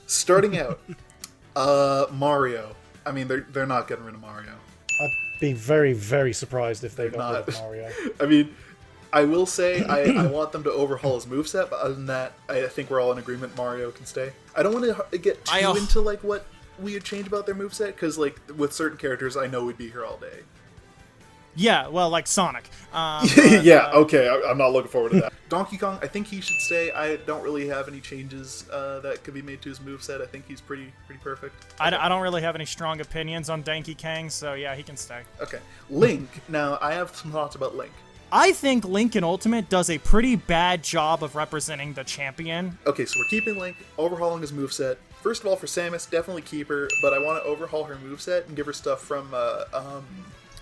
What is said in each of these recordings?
Starting out, Mario. I mean, they're not getting rid of Mario. I'd be very, very surprised if they got Not. rid of Mario. I mean, I will say I want them to overhaul his moveset, but other than that, I think we're all in agreement Mario can stay. I don't want to get too into like what we would change about their moveset, because like with certain characters, I know we'd be here all day. Yeah, well, like Sonic. Yeah, okay, I'm not looking forward to that. Donkey Kong, I think he should stay. I don't really have any changes that could be made to his moveset. I think he's pretty perfect. I don't really have any strong opinions on Donkey Kong, so yeah, he can stay. Okay. Link, now I have some thoughts about Link. I think Link in Ultimate does a pretty bad job of representing the champion. Okay, so we're keeping Link, overhauling his moveset. First of all, for Samus, definitely keep her, but I want to overhaul her moveset and give her stuff from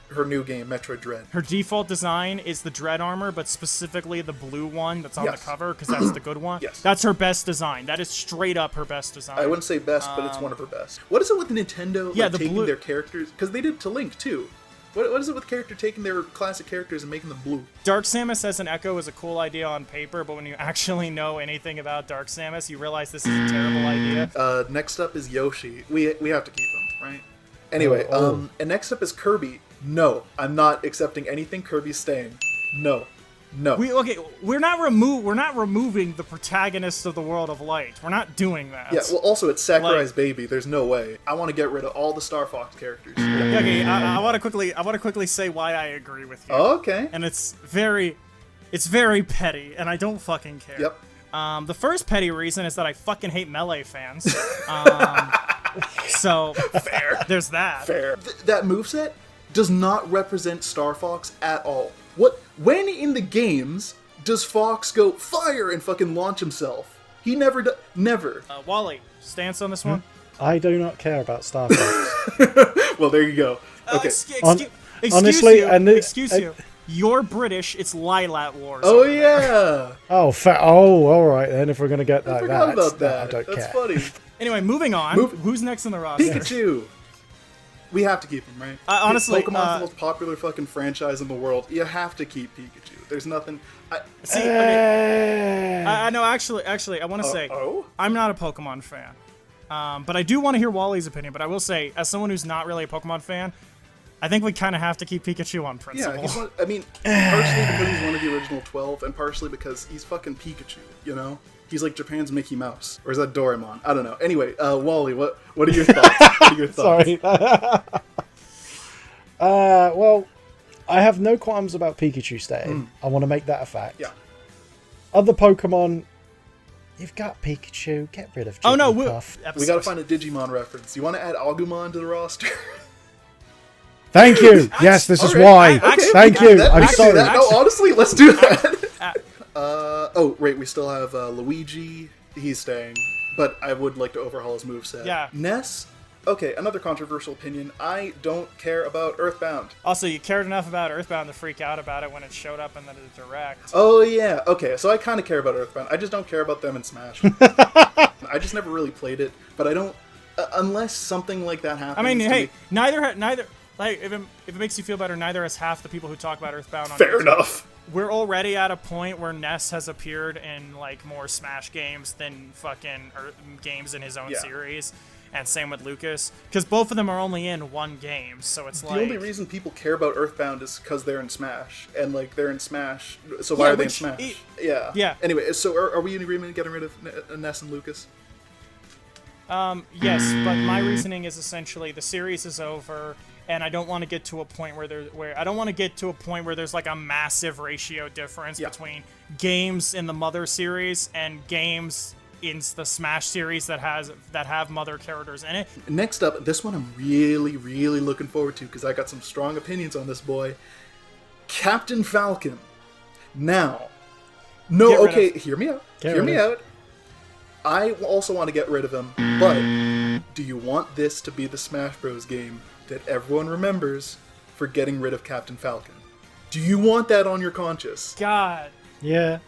her new game, Metroid Dread. Her default design is the Dread armor, but specifically the blue one that's on the cover, because that's the good one. Yes. That's her best design. That is straight up her best design. I wouldn't say best, but it's one of her best. What is it with Nintendo taking their characters? Because they did it to Link, too. What is it with character taking their classic characters and making them blue? Dark Samus as an Echo is a cool idea on paper, but when you actually know anything about Dark Samus, you realize this is a terrible idea. Next up is Yoshi. We have to keep him, right? Anyway, and next up is Kirby. No, I'm not accepting anything. Kirby's staying. No. We're not removing the protagonist of the World of Light. We're not doing that. Yeah, well, also it's Sakurai's baby. There's no way. I want to get rid of all the Star Fox characters. Okay, I want to quickly say why I agree with you. Oh, okay. And it's very petty, and I don't fucking care. Yep. The first petty reason is that I fucking hate Melee fans. So fair. There's that. Fair. That moveset does not represent Star Fox at all. When in the games does Fox go fire and fucking launch himself? He never does. Never. Whalley, stance on this one? I do not care about Star Fox. Well, there you go. Okay. Excuse you. You're British. It's Lilat Wars. Oh yeah. All right then. If we're gonna get I forgot about that. I don't That's care. funny. Anyway, moving on. Who's next in the roster? Pikachu. We have to keep him, right? Honestly, Pokemon's the most popular fucking franchise in the world. You have to keep Pikachu. There's nothing. I know. Actually, I want to say I'm not a Pokemon fan, but I do want to hear Wally's opinion. But I will say, as someone who's not really a Pokemon fan, I think we kind of have to keep Pikachu on principle. Yeah, partially because he's one of the original 12, and partially because he's fucking Pikachu. You know. He's like Japan's Mickey Mouse. Or is that Doraemon? I don't know. Anyway, Whalley, what are your thoughts? Sorry. Well, I have no qualms about Pikachu staying. I want to make that a fact. Yeah. Other Pokemon, you've got Pikachu. Get rid of Jigglypuff. Oh no, we gotta find a Digimon reference. You want to add Agumon to the roster? Thank you. Yes, this is why. Thank you. I'm sorry. No, honestly, let's do that. We still have Luigi. He's staying, but I would like to overhaul his moveset. Yeah. Ness. Okay, another controversial opinion. I don't care about Earthbound. Also, you cared enough about Earthbound to freak out about it when it showed up in the Direct. Oh yeah. Okay, so I kind of care about Earthbound. I just don't care about them in Smash. I just never really played it, but I don't. Unless something like that happens. I mean, hey, neither. Like, if it makes you feel better, neither has half the people who talk about Earthbound on Fair YouTube. enough. We're already at a point where Ness has appeared in like more Smash games than fucking games in his own series, and same with Lucas, because both of them are only in one game. So it's the only reason people care about Earthbound is because they're in Smash, and like they're in Smash. So why are they in Smash? Yeah. Anyway, so are we in agreement getting rid of Ness and Lucas? Yes, but my reasoning is essentially the series is over. And I don't want to get to a point where there's like a massive ratio difference between games in the Mother series and games in the Smash series that have Mother characters in it. Next up, this one I'm really, really looking forward to because I got some strong opinions on this boy. Captain Falcon. Now, hear me out. Hear me out. I also want to get rid of him, but do you want this to be the Smash Bros. Game that everyone remembers for getting rid of Captain Falcon? Do you want that on your conscience? God. Yeah.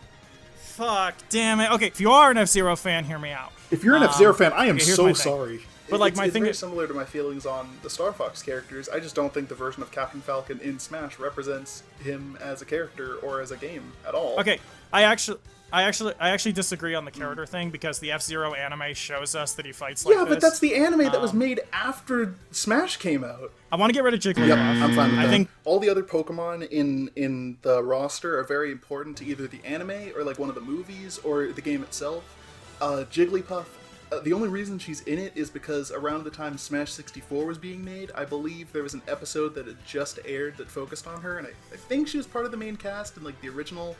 Fuck. Damn it. Okay, if you are an F-Zero fan, hear me out. If you're an F-Zero fan, I am so sorry. But like it's very similar to my feelings on the Star Fox characters. I just don't think the version of Captain Falcon in Smash represents him as a character or as a game at all. Okay, I actually disagree on the character thing because the F-Zero anime shows us that he fights like this. Yeah, but that's the anime that was made after Smash came out. I want to get rid of Jigglypuff. Yep, I'm fine with that. I think all the other Pokemon in the roster are very important to either the anime or like one of the movies or the game itself. Jigglypuff, the only reason she's in it is because around the time Smash 64 was being made, I believe there was an episode that had just aired that focused on her, and I think she was part of the main cast in like the original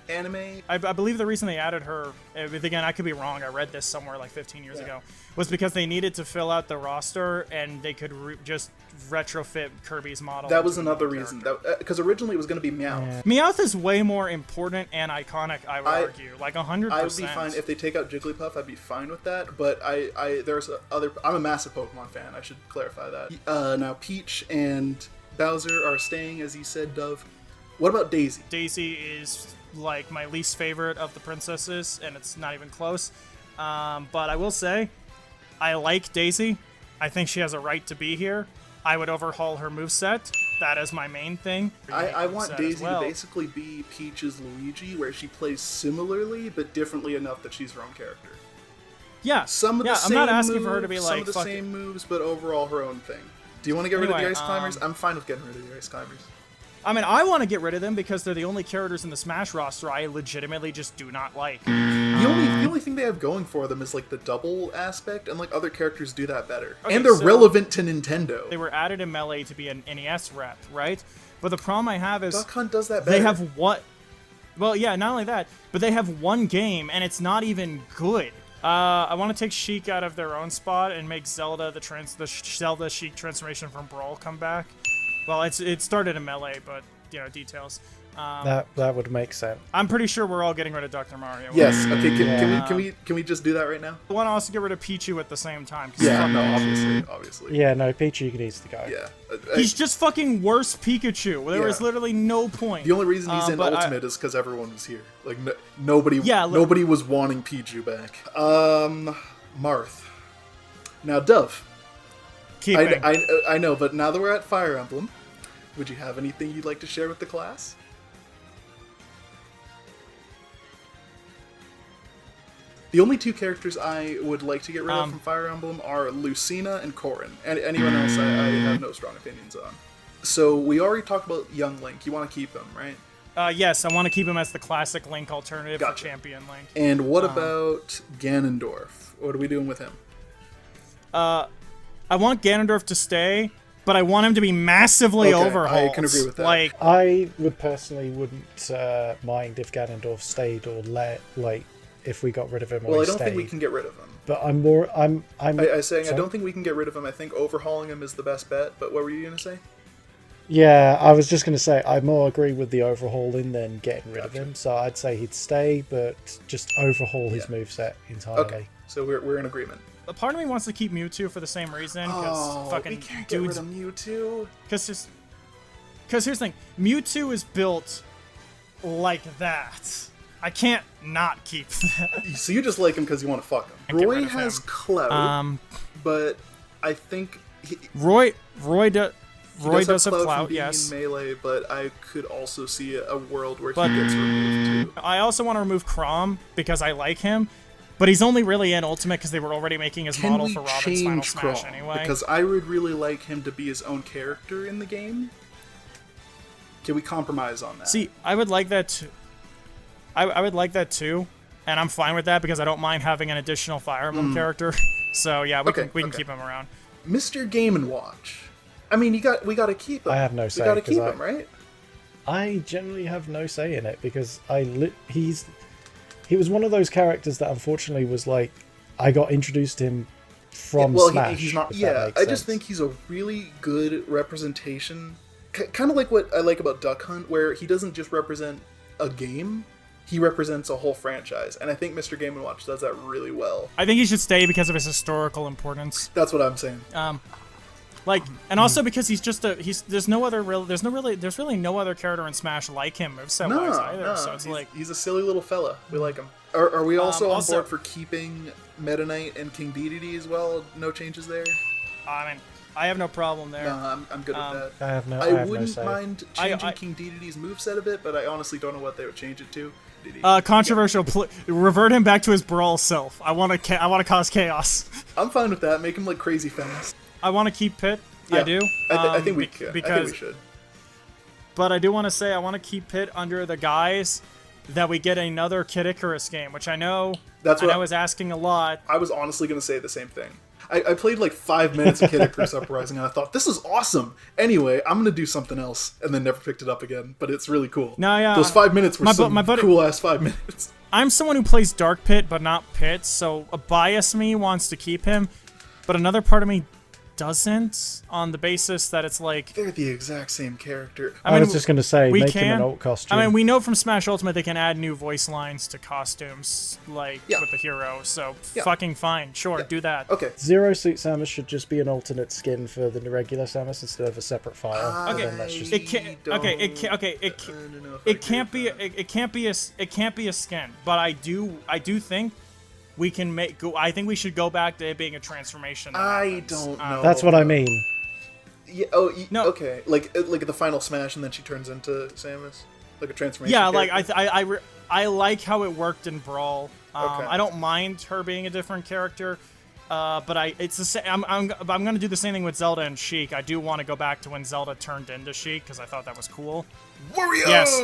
anime. I believe the reason they added her, again, I could be wrong, I read this somewhere like 15 years ago, was because they needed to fill out the roster and they could just retrofit Kirby's model. That was another reason, because originally it was going to be Meowth. Meowth is way more important and iconic, I would argue, like 100%. I would be fine if they take out Jigglypuff. I'd be fine with that. But I'm a massive Pokemon fan. I should clarify that. Now Peach and Bowser are staying, as you said, Dove. What about Daisy? Daisy is like my least favorite of the princesses, and it's not even close. But I will say, I like Daisy. I think she has a right to be here. I would overhaul her moveset. That is my main thing. I want Daisy to basically be Peach's Luigi, where she plays similarly, but differently enough that she's her own character. Yeah. Some of the I'm same not asking moves, for her to be like some of the same moves, but overall her own thing. Do you want to get rid of the Ice Climbers? I'm fine with getting rid of the Ice Climbers. I mean, I want to get rid of them because they're the only characters in the Smash roster I legitimately just do not like. The only thing they have going for them is like the double aspect, and like other characters do that better. Okay, and they're relevant to Nintendo. They were added in Melee to be an NES rep, right? But the problem I have is Duck Hunt does that better. They have what? Well, yeah, not only that, but they have one game and it's not even good. I want to take Sheik out of their own spot and make Zelda the Zelda Sheik transformation from Brawl come back. Well, it started in Melee, but details. That would make sense. I'm pretty sure we're all getting rid of Dr. Mario. Yes. Okay. Can we just do that right now? I want to also get rid of Pichu at the same time. Yeah. No. Obviously. Yeah. No. Pichu needs to go. Yeah. He's just fucking worse Pikachu. There is literally no point. The only reason he's in Ultimate is because everyone was here. Like nobody. Yeah. Nobody was wanting Pichu back. Marth. Now Dove. Keeping. I know, but now that we're at Fire Emblem, would you have anything you'd like to share with the class? The only two characters I would like to get rid of from Fire Emblem are Lucina and Corrin. And anyone else I have no strong opinions on. So we already talked about Young Link. You want to keep him, right? Yes, I want to keep him as the classic Link alternative for Champion Link. And what about Ganondorf? What are we doing with him? I want Ganondorf to stay, but I want him to be massively overhauled. I can agree with that. Like, I personally wouldn't mind if Ganondorf stayed or if we got rid of him. Well, I don't think we can get rid of him. But I'm saying I don't think we can get rid of him. I think overhauling him is the best bet. But what were you going to say? Yeah, I was just going to say I more agree with the overhauling than getting rid of him. So I'd say he'd stay, but just overhaul his moveset entirely. Okay, so we're in agreement. A part of me wants to keep Mewtwo for the same reason. We can't get rid of Mewtwo. Because here's the thing. Mewtwo is built like that. I can't not keep that. So you just like him because you want to fuck him. Roy has clout, but I think... Roy does have clout, from yes. Being Melee, but I could also see a world where he gets removed too. I also want to remove Chrom because I like him. But he's only really in Ultimate because they were already making his model for Robin's Final Smash anyway. Because I would really like him to be his own character in the game. Can we compromise on that? See, I would like that too. I would like that too, and I'm fine with that because I don't mind having an additional Fire Emblem character. So yeah, we can keep him around. Mr. Game & Watch. I mean, we got to keep him. I have no say. We got to keep him, right? I generally have no say in it because he was one of those characters that unfortunately was like I got introduced to him from Smash. He's not. Yeah, I just think he's a really good representation. Kind of like what I like about Duck Hunt, where he doesn't just represent a game. He represents a whole franchise, and I think Mr. Game & Watch does that really well. I think he should stay because of his historical importance. That's what I'm saying. Like, and also because there's really no other character in Smash like him moveset-wise either. So it's he's a silly little fella. We like him. Are we also on board for keeping Meta Knight and King Dedede as well? No changes there? I mean, I have no problem there. No, I'm good with I that. wouldn't mind changing King Dedede's moveset a bit, but I honestly don't know what they would change it to. Controversial. Revert him back to his brawl self. I want to cause chaos. I'm fine with that. Make him like crazy fast. I want to keep Pit. Yeah, I do. I think we could. I think we should. But I do want to say I want to keep Pit under the guise that we get another Kid Icarus game, which I know is asking a lot. I was honestly going to say the same thing. I played like 5 minutes of Kid Icarus Uprising, and I thought, this is awesome. Anyway, I'm going to do something else, and then never picked it up again. But it's really cool. No, yeah. Those 5 minutes were cool-ass 5 minutes. I'm someone who plays Dark Pit, but not Pit, so a bias me wants to keep him, but another part of me doesn't, on the basis that it's like they're the exact same character. I was just going to say, make him an alt costume. I mean, we know from Smash Ultimate they can add new voice lines to costumes, like with the hero. So fucking fine, sure, do that. Okay. Zero Suit Samus should just be an alternate skin for the regular Samus instead of a separate file. Okay. It can't be a skin, but I do think we can make. I think we should go back to it being a transformation. I don't know. That's what I mean. Yeah. No. Okay. Like at the final Smash, and then she turns into Samus, like a transformation. Yeah. Character. Like I like how it worked in Brawl. Okay. I don't mind her being a different character. But it's the same. I'm gonna do the same thing with Zelda and Sheik. I do want to go back to when Zelda turned into Sheik because I thought that was cool. Wario! Yes.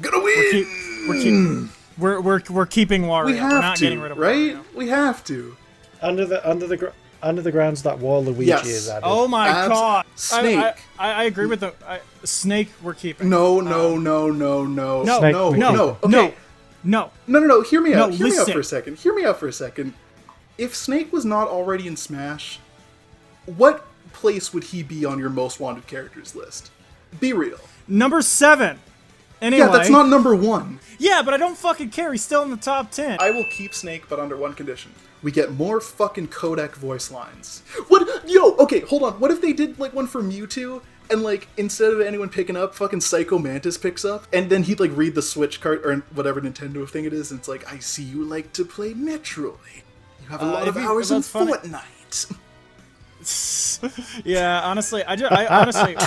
Gonna win! We're keeping Wario. We have We're not to, getting rid of right? Wario. We have to. Under the grounds that Waluigi is added. Oh my god! Snake. I agree with the Snake. We're keeping. No. Snake, Okay. No. Hear me out. Hear me out for a second. If Snake was not already in Smash, what place would he be on your most wanted characters list? Be real. Number 7. Anyway. Yeah, that's not number 1. Yeah, but I don't fucking care. He's still in the top 10. I will keep Snake, but under one condition. We get more fucking codec voice lines. What? Yo, okay, hold on. What if they did, like, one for Mewtwo, and, like, instead of anyone picking up, fucking Psycho Mantis picks up, and then he'd, like, read the Switch card, or whatever Nintendo thing it is, and it's like, I see you like to play Metroid. You have a lot of hours in Fortnite. Yeah, honestly, I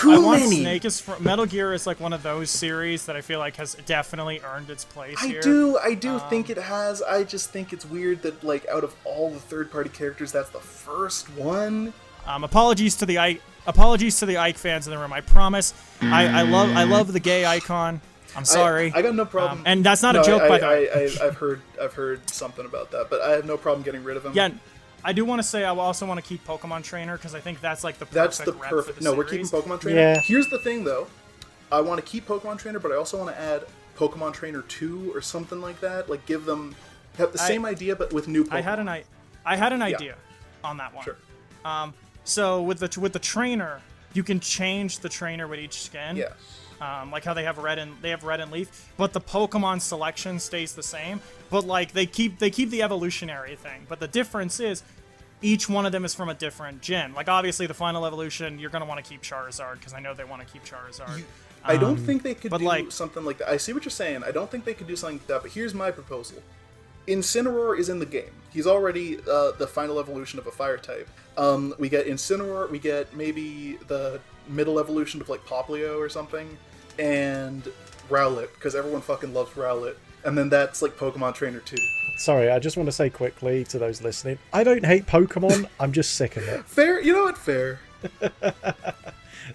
want Snake Metal Gear is like one of those series that I feel like has definitely earned its place here. I do think it has. I just think it's weird that, like, out of all the third-party characters, that's the first one. Apologies to the Ike fans in the room. I promise. I love the gay icon. I'm sorry. I got no problem. And that's not a joke, by the way. I've heard something about that, but I have no problem getting rid of him. Yeah. I do want to say I also want to keep Pokemon Trainer because I think that's like the perfect rep for the No, series. we're keeping Pokemon Trainer. Yeah. Here's the thing, though. I want to keep Pokemon Trainer, but I also want to add Pokemon Trainer 2 or something like that. Like, have the same idea, but with new Pokemon. I had an idea on that one. Sure. So with the trainer, you can change the trainer with each skin. Yeah. Like how they have red and leaf, but the Pokemon selection stays the same. But like they keep the evolutionary thing. But the difference is each one of them is from a different gen. Like obviously the final evolution, you're gonna want to keep Charizard because I know they want to keep Charizard. I don't think they could do like, something like that. I see what you're saying. I don't think they could do something like that. But here's my proposal. Incineroar is in the game. He's already the final evolution of a fire type. We get Incineroar. We get maybe the middle evolution of like Popplio or something, and Rowlet because everyone fucking loves Rowlet. And then that's like Pokemon Trainer 2. Sorry, I just want to say quickly to those listening, I don't hate Pokemon. I'm just sick of it. Fair, you know what? Fair.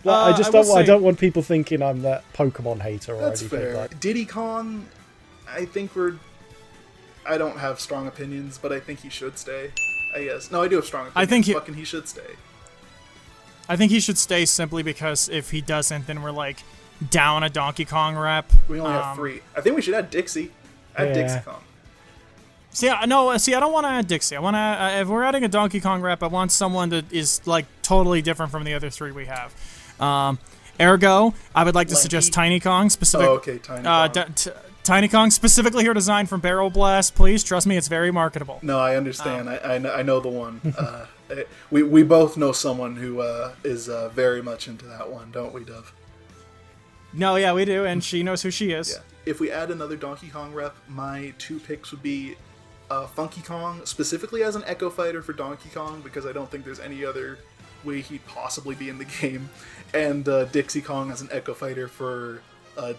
I don't want people thinking I'm that Pokemon hater or that's anything. Fair. Like. Diddy Kong, I think I don't have strong opinions, but I think he should stay. I guess. No, I do have strong opinions. He should stay. I think he should stay simply because if he doesn't, then we're like down a Donkey Kong rep. We only have 3. I think we should add Dixie. Add Dixie Kong. I don't want to add Dixie. I want to. If we're adding a Donkey Kong rep, I want someone that is like totally different from the other 3 we have. Ergo, I would like to suggest Tiny Kong specifically. Oh, okay, Tiny Kong. Tiny Kong, specifically here designed from Barrel Blast. Please trust me, it's very marketable. No, I understand. I know the one. We both know someone who is very much into that one, don't we, Dove? No, yeah, we do, and she knows who she is. Yeah. If we add another Donkey Kong rep, my 2 picks would be Funky Kong, specifically as an Echo Fighter for Donkey Kong, because I don't think there's any other way he'd possibly be in the game, and Dixie Kong as an Echo Fighter for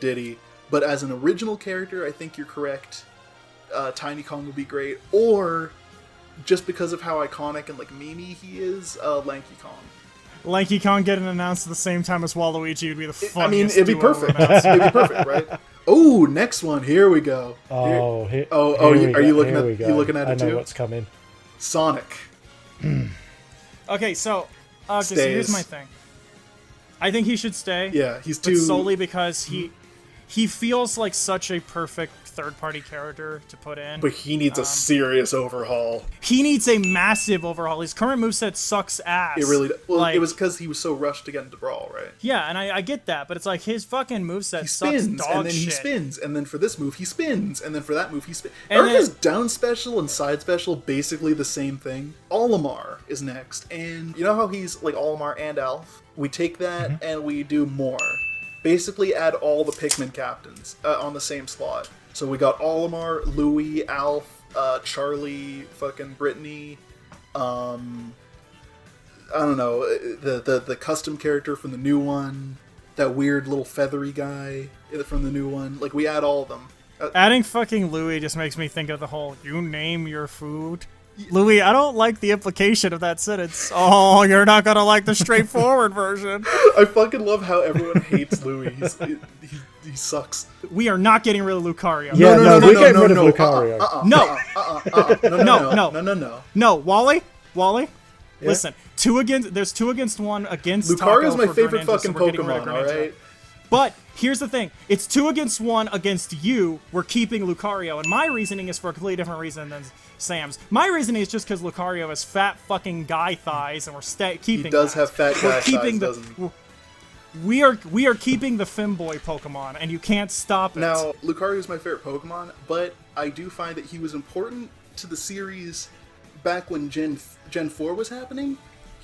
Diddy. But as an original character, I think you're correct. Tiny Kong would be great, or just because of how iconic and like memey he is, Lanky Kong. Lanky Kong getting announced at the same time as Waluigi would be the funniest. I mean, it'd be perfect. It'd be perfect, right? Oh, next one. Here we go. Are you looking at it too? I know what's coming. Sonic. Okay, so here's my thing. I think he should stay. Yeah, he's too... But solely because he feels like such a perfect third-party character to put in. But he needs a serious overhaul. He needs a massive overhaul. His current moveset sucks ass. It really... Well, it was because he was so rushed to get into Brawl, right? Yeah, and I get that, but it's like his fucking moveset sucks dog shit. And then he spins, and then for this move he spins, and then for that move he spins. Aren't his down special and side special basically the same thing? Olimar is next, and you know how he's like Olimar and Alf? We take that and we do more. Basically add all the Pikmin captains on the same slot. So we got Olimar, Louie, Alf, Charlie, fucking Brittany, I don't know, the custom character from the new one, that weird little feathery guy from the new one. Like, we add all of them. Adding fucking Louie just makes me think of the whole, you name your food. Louis, I don't like the implication of that sentence. Oh, you're not gonna like the straightforward version. I fucking love how everyone hates Louis. He sucks. We are not getting rid of Lucario. Yeah, no, we're getting rid of Lucario. No, Whalley? Yeah. Listen, there's 2 against 1 against Lucario's Taco my favorite Greninja, fucking so Pokemon, alright? But here's the thing. It's 2 against 1 against you. We're keeping Lucario. And my reasoning is for a completely different reason than Sam's. My reasoning is just because Lucario has fat fucking guy thighs and we're keeping He does have fat guy thighs, doesn't he? We are keeping the femboy Pokemon, and you can't stop it. Now, Lucario is my favorite Pokemon, but I do find that he was important to the series back when Gen 4 was happening.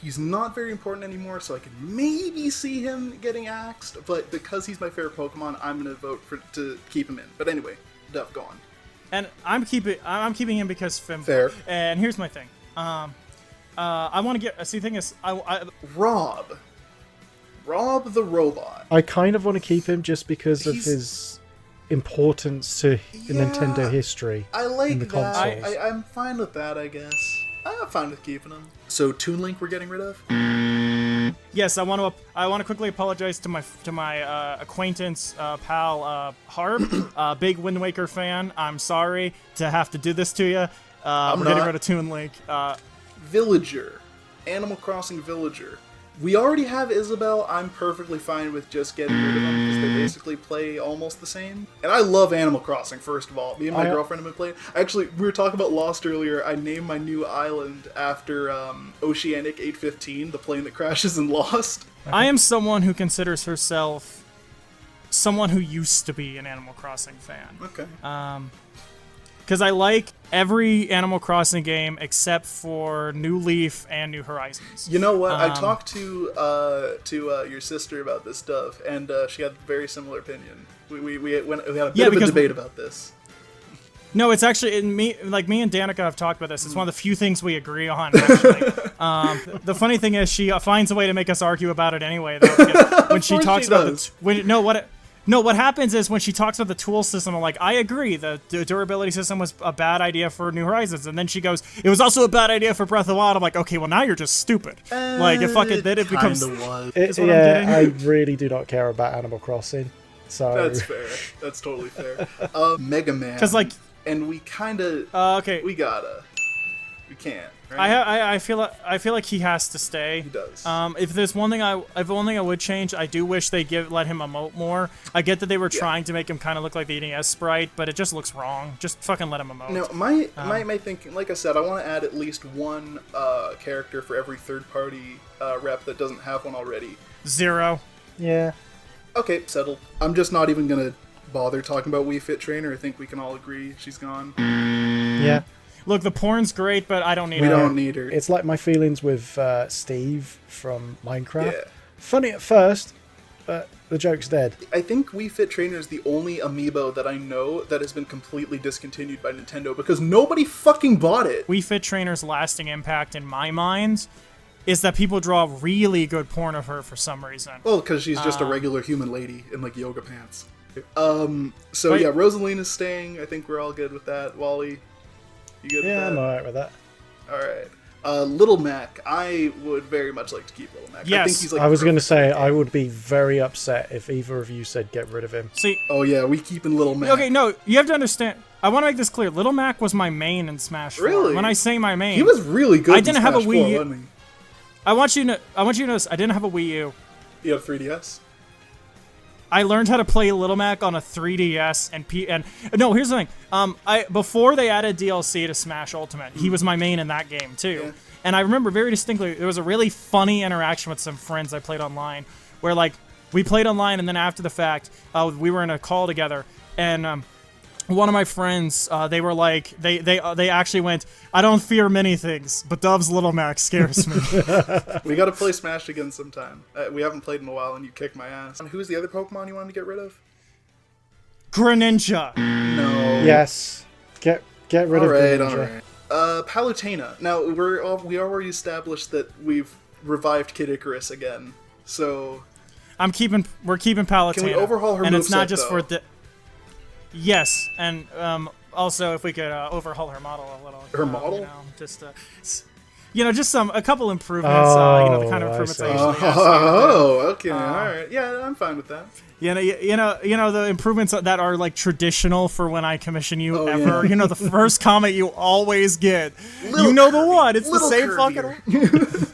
He's not very important anymore, so I can maybe see him getting axed, but because he's my favorite Pokemon, I'm going to vote to keep him in. But anyway, Duff, go on. And I'm keeping him because femboy. Fair. And here's my thing. I want to get... See, the thing is... Rob the robot. I kind of want to keep him just because of his importance to Nintendo history. I like in the that. consoles. I'm fine with that, I guess. I'm fine with keeping him. So Toon Link we're getting rid of? Yes, I want to quickly apologize to my acquaintance, pal, Harb, big Wind Waker fan. I'm sorry to have to do this to you. We're getting rid of Toon Link. Villager. Animal Crossing Villager. We already have Isabelle. I'm perfectly fine with just getting rid of them because they basically play almost the same. And I love Animal Crossing, first of all. Me and my girlfriend have been playing. Actually, we were talking about Lost earlier. I named my new island after Oceanic 815, the plane that crashes in Lost. I am someone who considers herself someone who used to be an Animal Crossing fan. Okay. Because I like every Animal Crossing game except for New Leaf and New Horizons. You know what? I talked to your sister about this stuff, and she had a very similar opinion. We had a bit of a debate about this. No, it's actually me and Danica have talked about this. It's one of the few things we agree on. Actually, the funny thing is she finds a way to make us argue about it anyway. Though, when she talks about what happens is when she talks about the tool system, I'm like, I agree, the durability system was a bad idea for New Horizons, and then she goes, it was also a bad idea for Breath of the Wild. I'm like, okay, well now you're just stupid. Like, if fucking then it becomes. I really do not care about Animal Crossing. So that's fair. That's totally fair. Mega Man. Because and we kind of. Okay. We can't. Right? I feel like he has to stay. He does. If there's one thing I would change, I do wish they let him emote more. I get that they were trying to make him kind of look like the NES sprite, but it just looks wrong. Just fucking let him emote. No, my thinking, like I said, I want to add at least one character for every third-party rep that doesn't have one already. 0. Yeah. Okay, settled. I'm just not even gonna bother talking about Wii Fit Trainer. I think we can all agree she's gone. Yeah. Look, the porn's great, but I don't need We her. don't need her. It's like my feelings with Steve from Minecraft. Yeah. Funny at first, but the joke's dead. I think Wii Fit Trainer is the only amiibo that I know that has been completely discontinued by Nintendo because nobody fucking bought it. Wii Fit Trainer's lasting impact in my mind is that people draw really good porn of her for some reason. Well, because she's just a regular human lady in like yoga pants. So But- yeah, Rosalina's staying. I think we're all good with that. Wally, you good Yeah, I'm with that? alright with that. All right. Little Mac, I would very much like to keep Little Mac. I Yes. think he's like I was going to perfect say, for the I game. would be very upset if either of you said get rid of him. See, Oh yeah, we keeping Little Mac. okay, no, you have to understand. I want to make this clear. Little Mac was my main in Smash 4. Really? When I say my main, He was really good. I in didn't have a Smash Wii 4, U. wasn't he? I want you to notice I didn't have a Wii U. You had a 3DS. I learned how to play Little Mac on a 3DS and no, here's the thing. Before they added DLC to Smash Ultimate, he was my main in that game too. Yeah. And I remember very distinctly there was a really funny interaction with some friends I played online where like we played online and then after the fact, we were in a call together and one of my friends, they were like, they actually went, I don't fear many things, but Dove's Little Mac scares me. We got to play Smash again sometime. We haven't played in a while, and you kicked my ass. And who's the other Pokemon you wanted to get rid of? Greninja. No. Yes. Get rid of Greninja. All right. Palutena. Now we already established that we've revived Kid Icarus again. So We're keeping Palutena. Can we overhaul her And it's not moveset, just though? for the. Yes, and also if we could overhaul her model a little. Her model? You know, just just a couple improvements. The kind of Oh, I improvements I see. usually ask you to do. oh, okay, all right. Yeah, I'm fine with that. You know the improvements that are like traditional for when I commission you Oh, ever. yeah. You know the first comment you always get. Little you know the curvy, one. It's the little same curvier. fucking.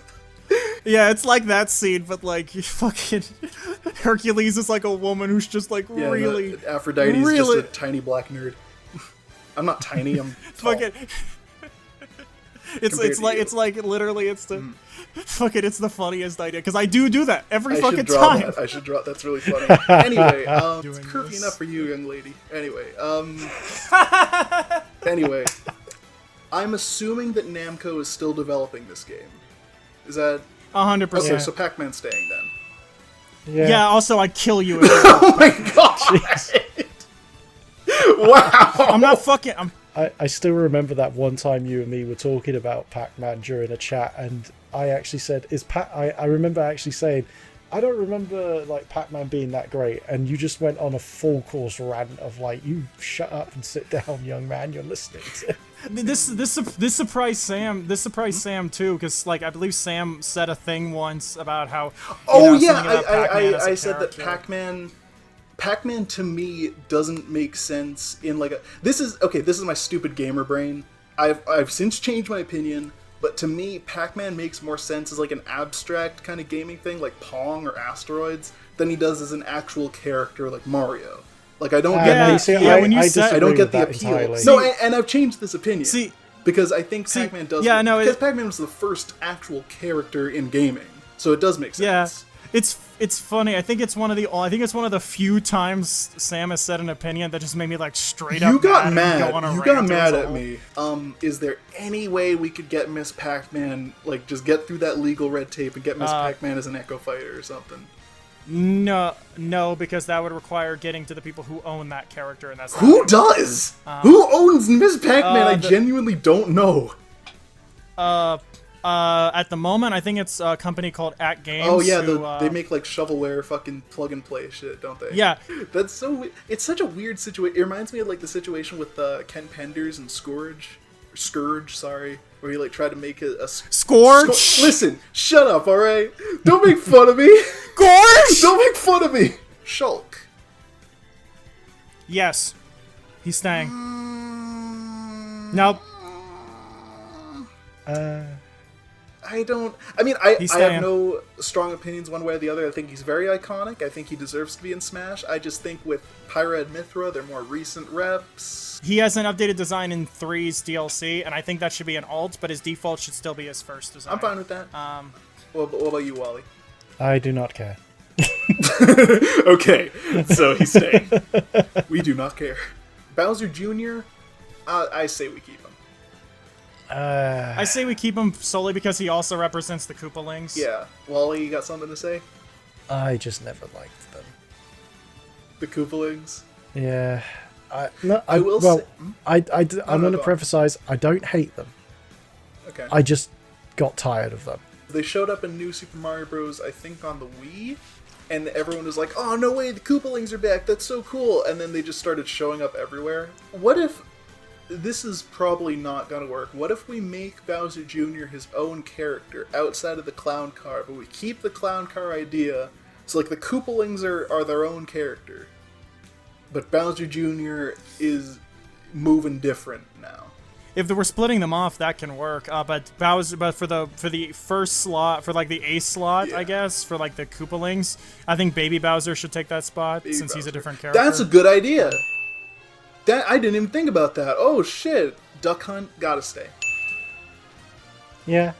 Yeah, it's like that scene, but like fucking Hercules is like a woman who's just like Yeah, really, Aphrodite's really- just a tiny black nerd. I'm not tiny. I'm tall. fucking. It's Compared to you. it's like literally it's the fucking it's the funniest idea because I do that every I fucking should draw time. that. I should draw. That's really funny. Anyway, it's Doing curvy this. enough for you, young lady. Anyway, anyway, I'm assuming that Namco is still developing this game. Is that 100%. okay? So Pac-Man's staying then. Yeah. Also, I'd kill you. If Oh my god! Wow! I'm not fucking. I still remember that one time you and me were talking about Pac-Man during a chat, and I actually said, I remember actually saying, I don't remember like Pac-Man being that great, and you just went on a full course rant of like, you shut up and sit down, young man, you're listening to. This surprised Sam. This surprised Sam too, because like I believe Sam said a thing once about how. Oh yeah, something about Pac-Man as a I said that character. Pac-Man to me doesn't make sense in like a. This is my stupid gamer brain. I've since changed my opinion, but to me, Pac-Man makes more sense as like an abstract kind of gaming thing, like Pong or Asteroids, than he does as an actual character like Mario. Like I don't get Yeah, the you see, appeal. when you said- I don't get with the that appeal. entirely. No, and I've changed this opinion. See- because I think Pac-Man does. yeah, no, because it- Pac-Man was the first actual character in gaming, so it does make sense. Yeah, it's funny. I think it's one of the few times Sam has said an opinion that just made me like straight up. You got mad. And go on mad. a You rant got as mad a at whole. me. Is there any way we could get Miss Pac-Man, like, just get through that legal red tape and get Miss Pac-Man as an Echo Fighter or something? No, because that would require getting to the people who own that character, and that's not Who does? Who owns Miss Pac-Man? I the- genuinely don't know. at the moment. I think it's a company called At Games. Oh yeah, who, they make like shovelware, fucking plug and play shit, don't they? Yeah. That's so. It's such a weird situation. It reminds me of like the situation with Ken Penders and Scourge, sorry, where he like tried to make a Scourge. Listen, shut up, all right? Don't make fun of me. Scourge. Don't make fun of me. Shulk. Yes, he's staying. Nope. I don't. I mean, I staying. have no strong opinions one way or the other. I think he's very iconic. I think he deserves to be in Smash. I just think with Pyra and Mithra, they're more recent reps. He has an updated design in 3's DLC, and I think that should be an alt, but his default should still be his first design. I'm fine with that. What about you, Wally? I do not care. Okay, so he's staying. We do not care. Bowser Jr., I say we keep him. I say we keep him solely because he also represents the Koopalings. Yeah. Wally, you got something to say? I just never liked them. The Koopalings? Yeah. I'm going to preface, I don't hate them. Okay. I just got tired of them. They showed up in New Super Mario Bros., I think, on the Wii, and everyone was like, oh, no way, the Koopalings are back, that's so cool, and then they just started showing up everywhere. What if... This is probably not going to work. What if we make Bowser Jr. his own character outside of the clown car, but we keep the clown car idea, so like the Koopalings are their own character, but Bowser Jr. is moving different now. If we're splitting them off, that can work. But for the first slot, for like the ace slot, yeah. I guess, for like the Koopalings, I think Baby Bowser should take that spot since he's a different character. That's a good idea. I didn't even think about that. Oh shit, Duck Hunt gotta stay. Yeah.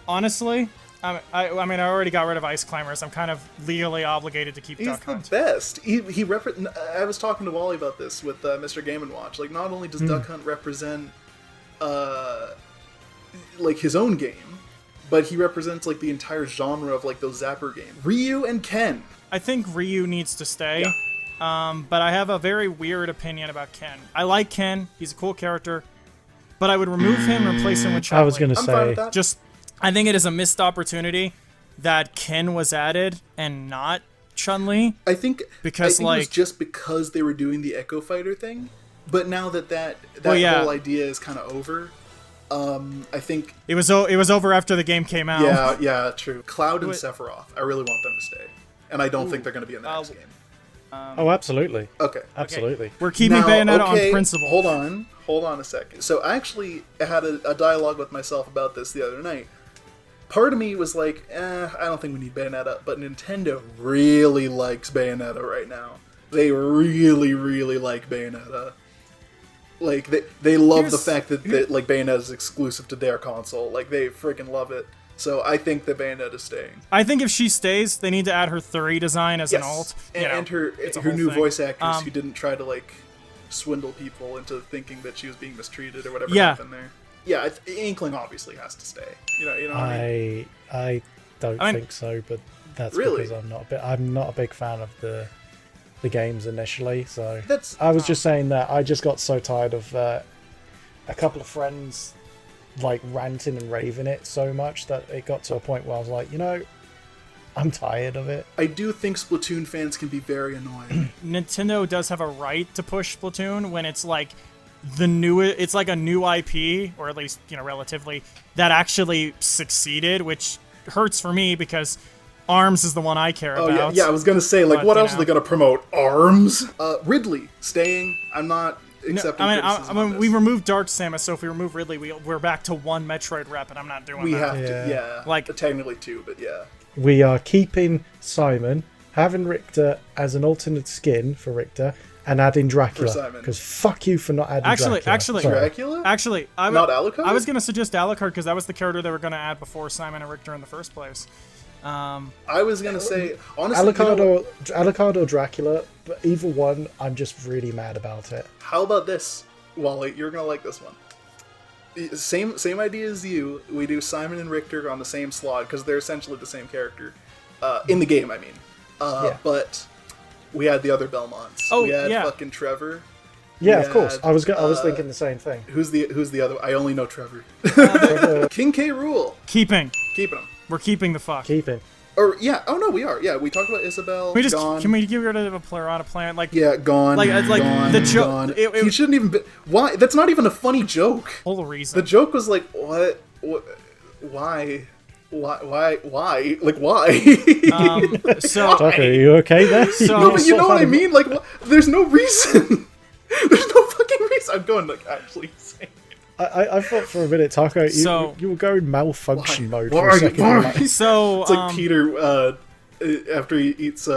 Honestly, I mean, I already got rid of Ice Climbers. I'm kind of legally obligated to keep Duck Hunt. He's the best. I was talking to Wally about this with Mr. Game & Watch. Like, not only does Duck Hunt represent like his own game, but he represents like the entire genre of like those Zapper games. Ryu and Ken. I think Ryu needs to stay. Yeah. But I have a very weird opinion about Ken. I like Ken. He's a cool character. But I would remove him and replace him with Chun-Li. I was going to say... I think it is a missed opportunity that Ken was added and not Chun-Li. I think it was just because they were doing the Echo Fighter thing. But now that whole idea is kind of over, I think... It was over after the game came out. Yeah, true. Cloud and Sephiroth. I really want them to stay. And I don't think they're going to be in the next game. Absolutely. Okay. Absolutely. Okay. We're keeping Bayonetta on principle. Hold on a second. So I actually had a dialogue with myself about this the other night. Part of me was like, I don't think we need Bayonetta, but Nintendo really likes Bayonetta right now. They really, really like Bayonetta. Like, they love the fact that like Bayonetta is exclusive to their console. Like, they freaking love it. So I think that Bayonetta's staying. I think if she stays, they need to add her 3 design as an alt. And her new voice actress who didn't try to like swindle people into thinking that she was being mistreated or whatever happened there. Yeah, Inkling obviously has to stay. You know what I mean? I don't think so, but that's because I'm not a big fan of the games initially. So I was just saying that I just got so tired of a couple of friends like ranting and raving it so much that it got to a point where I was like, I'm tired of it. I do think Splatoon fans can be very annoying. Nintendo does have a right to push Splatoon when it's like it's like a new IP, or at least, relatively, that actually succeeded, which hurts for me because ARMS is the one I care about. Yeah, I was gonna say, like, what else are they gonna promote? ARMS? Ridley staying. I'm not accepting criticism on this. We removed Dark Samus, so if we remove Ridley, we're back to 1 Metroid rep, and I'm not doing that. We have to, like technically 2, but yeah. We are keeping Simon, having Richter as an alternate skin for Richter, and adding Dracula. Because fuck you for not adding Dracula. Dracula? Actually, not Alucard? I was gonna suggest Alucard because that was the character they were gonna add before Simon and Richter in the first place. I was gonna say, honestly, Alucard or Dracula, but either one, I'm just really mad about it. How about this, Wally? You're gonna like this one. Same idea as you. We do Simon and Richter on the same slot because they're essentially the same character in the game. I mean, but we had the other Belmonts. Oh, we had fucking Trevor. Yeah, of course. I was thinking the same thing. Who's the other? I only know Trevor. King K. Rool. Keeping him. We're keeping the fuck. Keeping. Or we are. Yeah, we talked about Isabel. Can we get rid of a Piranha Plant? Like, yeah, gone. Gone, the joke. He shouldn't even be. Why? That's not even a funny joke. Whole reason. The joke was like, what? Why? Why? Like, why? So, Tucker, are you okay there? No, but you know what I mean? Like, there's no reason. There's no fucking reason. I'm going, like, actually insane. I thought for a minute, Taco, you were going malfunction mode for a second. So, it's like Peter after he eats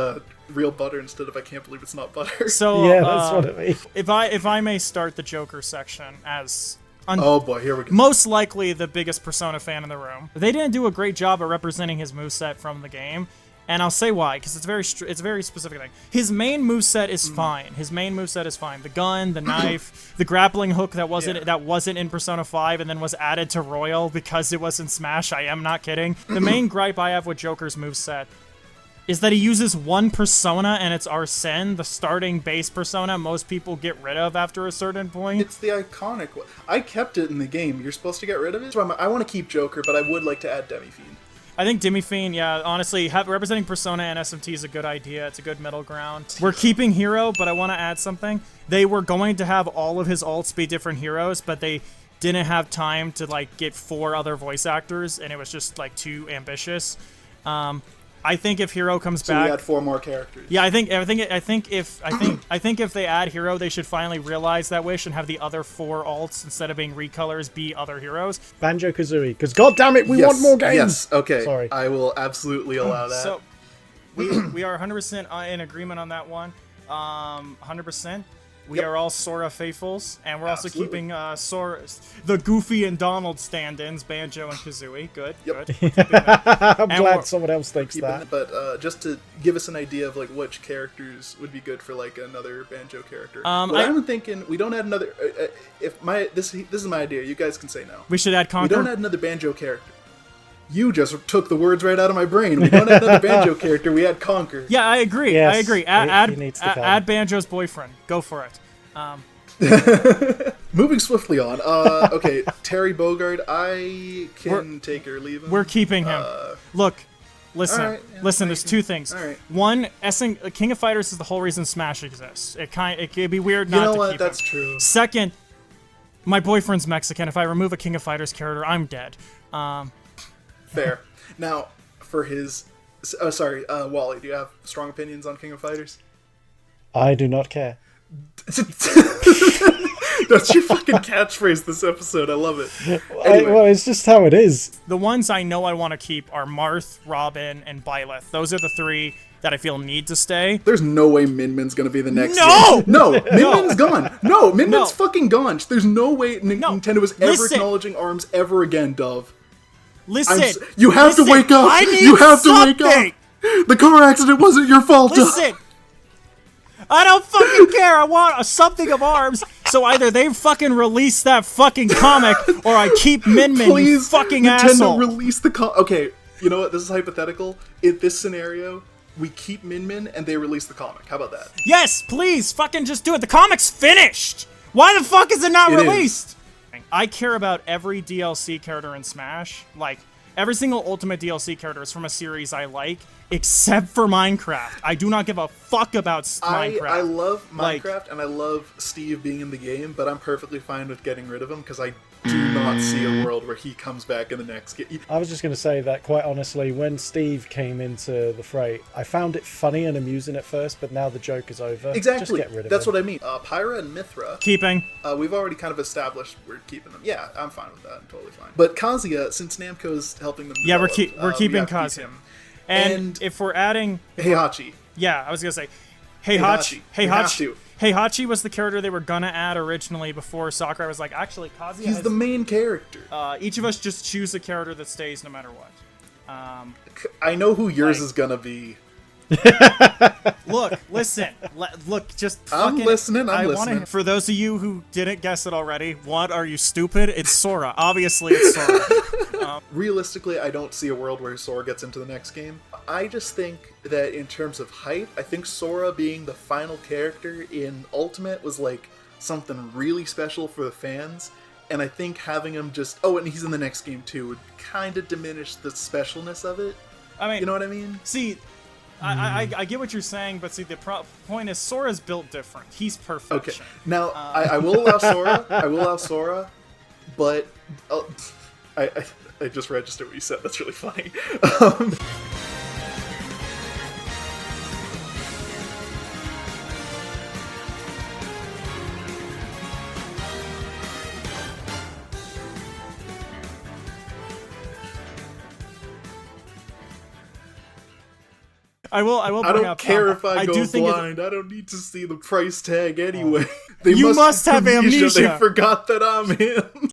real butter instead of I can't believe it's not butter. So yeah, that's what it means. If I may start the Joker section as oh boy, here we go. Most likely the biggest Persona fan in the room. They didn't do a great job at representing his moveset from the game. And I'll say why, because it's a very specific thing. His main moveset is fine. His main moveset is fine. The gun, the knife, the grappling hook that wasn't in Persona 5 and then was added to Royal because it was in Smash. I am not kidding. The main gripe I have with Joker's moveset is that he uses one persona, and it's Arsene, the starting base persona most people get rid of after a certain point. It's the iconic one. I kept it in the game. You're supposed to get rid of it? So I want to keep Joker, but I would like to add Demi-Fiend. I think Demi-Fiend, yeah, honestly, representing Persona and SMT is a good idea. It's a good middle ground. We're keeping Hero, but I want to add something. They were going to have all of his alts be different heroes, but they didn't have time to, like, get 4 other voice actors, and it was just, like, too ambitious. I think if Hero comes back, so we add 4 more characters. Yeah, I think if they add Hero, they should finally realize that wish and have the other 4 alts, instead of being recolors, be other heroes. Banjo-Kazooie, because goddammit, we want more games. Yes, okay. Sorry. I will absolutely allow that. So we are 100% in agreement on that one. 100%. We are all Sora faithfuls, and we're also keeping Sora, the Goofy and Donald stand-ins, Banjo and Kazooie. Good, good. I'm glad someone else thinks that. But just to give us an idea of like which characters would be good for like another Banjo character. I'm thinking we don't add another. This is my idea. You guys can say no. We should add Conker. We don't add another Banjo character. You just took the words right out of my brain. We don't add another Banjo character. We add Conker. Yeah, I agree. Yes, I agree. Add Banjo's boyfriend. Go for it. Moving swiftly on. Okay, Terry Bogard. I can take or leave him. We're keeping him. Look, listen. Right, yeah, listen. There's 2 things. Right. One, King of Fighters is the whole reason Smash exists. It could be weird not to keep him. You know what? That's true. Second, my boyfriend's Mexican. If I remove a King of Fighters character, I'm dead. Fair. Now, for his... Whalley, do you have strong opinions on King of Fighters? I do not care. That's your fucking catchphrase this episode. I love it. Anyway. Well, it's just how it is. The ones I know I want to keep are Marth, Robin, and Byleth. Those are the 3 that I feel need to stay. There's no way Min Min's gonna be the next. No! No! Min Min's gone. No, Min Min's fucking gone. There's no way Nintendo is ever acknowledging ARMS ever again, Dove. Listen, you have to wake up. You have to wake up. The car accident wasn't your fault. Listen, I don't fucking care. I want something of ARMS. So either they fucking release that fucking comic, or I keep Min Min. Please, you fucking Nintendo, asshole. Release the comic. Okay, you know what? This is hypothetical. In this scenario, we keep Min Min and they release the comic. How about that? Yes, please, fucking just do it. The comic's finished. Why the fuck is it not released? I care about every DLC character in Smash. Like, every single Ultimate DLC character is from a series I like, except for Minecraft. I do not give a fuck about Minecraft. I love Minecraft, and I love Steve being in the game, but I'm perfectly fine with getting rid of him, because I do not see a world where he comes back in the next game. I was just going to say that, quite honestly, when Steve came into the fray, I found it funny and amusing at first, but now the joke is over. Exactly. Just get rid of That's him. what I mean. Pyra and Mithra. Keeping. We've already kind of established we're keeping them. Yeah, I'm fine with that. I'm totally fine. But Kazuya, since Namco's helping them develop, we're keeping Kazuya. And if we're adding... Heihachi. Yeah, I was going to say... Heihachi was the character they were gonna add originally before Sakurai was like, actually, Kazuya He's the main character. Each of us just choose a character that stays no matter what. I know who yours is gonna be. Look, listen. Just I'm fucking... listening, I'm listening. For those of you who didn't guess it already, what, are you stupid? It's Sora. Obviously, it's Sora. Realistically, I don't see a world where Sora gets into the next game. I just think that in terms of hype, I think Sora being the final character in Ultimate was like something really special for the fans. And I think having him just... Oh, and he's in the next game too would kind of diminish the specialness of it. I mean... You know what I mean? See... I get what you're saying, but see, the point is Sora's built different. He's perfection. Okay. Now, I will allow Sora. I will allow Sora, but I just registered what you said. That's really funny. I will I don't care if I go blind. I don't need to see the price tag anyway. They you must have amnesia. They forgot that I'm him.